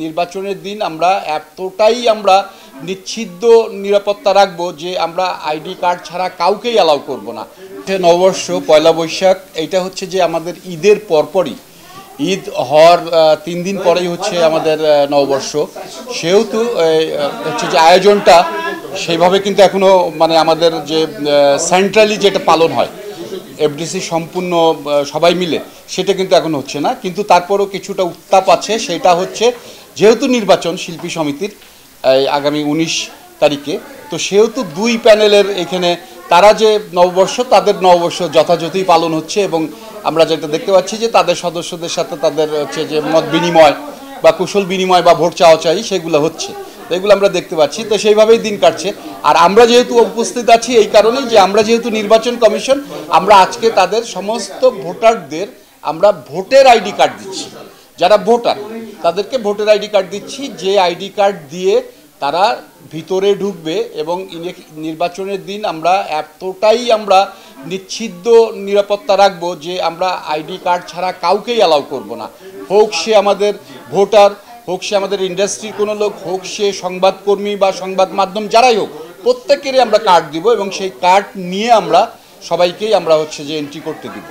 নির্বাচনের দিন আমরা এতটাই নিশ্চিদ্র নিরাপত্তা রাখবো যে আমরা আইডি কার্ড ছাড়া কাউকেই অ্যালাউ করব না। নববর্ষ পয়লা বৈশাখ এইটা হচ্ছে যে আমাদের ঈদের পরপরই, ঈদ হওয়ার 3 দিন পরেই হচ্ছে আমাদের নববর্ষ। সেহেতু হচ্ছে যে আয়োজনটা সেইভাবে কিন্তু এখনও আমাদের যে সেন্ট্রালি যেটা পালন হয় এফডিসি সম্পূর্ণ সবাই মিলে, সেটা কিন্তু এখন হচ্ছে না। কিন্তু তারপরও কিছুটা উত্তাপ আছে। সেটা হচ্ছে যেহেতু নির্বাচন শিল্পী সমিতির আগামী 19 তারিখে, তো সেহেতু 2 প্যানেলের এখানে তারা যে নববর্ষ, তাদের নববর্ষ যথাযথই পালন হচ্ছে এবং আমরা যেটা দেখতে পাচ্ছি যে তাদের সদস্যদের সাথে তাদের হচ্ছে যে মত বিনিময় বা কুশল বিনিময় বা ভোট চাওয়াচাই সেগুলো হচ্ছে, এগুলো আমরা দেখতে পাচ্ছি। তো সেইভাবেই দিন কাটছে। আর আমরা যেহেতু উপস্থিত আছি এই কারণেই যে আমরা যেহেতু নির্বাচন কমিশন, আমরা আজকে তাদের সমস্ত ভোটারদের আমরা ভোটের আইডি কার্ড দিচ্ছি। যারা ভোটার তাদেরকে ভোটার আইডি কার্ড দিচ্ছি, যে আইডি কার্ড দিয়ে তারা ভিতরে ঢুকবে। এবং নির্বাচনের দিন আমরা এতটাই নিশ্চিদ্র নিরাপত্তা রাখবো যে আমরা আইডি কার্ড ছাড়া কাউকেই অ্যালাউ করব না। হোক সে আমাদের ভোটার, হোক সে আমাদের ইন্ডাস্ট্রির কোনো লোক, হোক সে সংবাদকর্মী বা সংবাদ মাধ্যম, যারাই হোক, প্রত্যেকেরই আমরা কার্ড দিব এবং সেই কার্ড নিয়ে আমরা সবাইকেই আমরা হচ্ছে যে এন্ট্রি করতে দিব।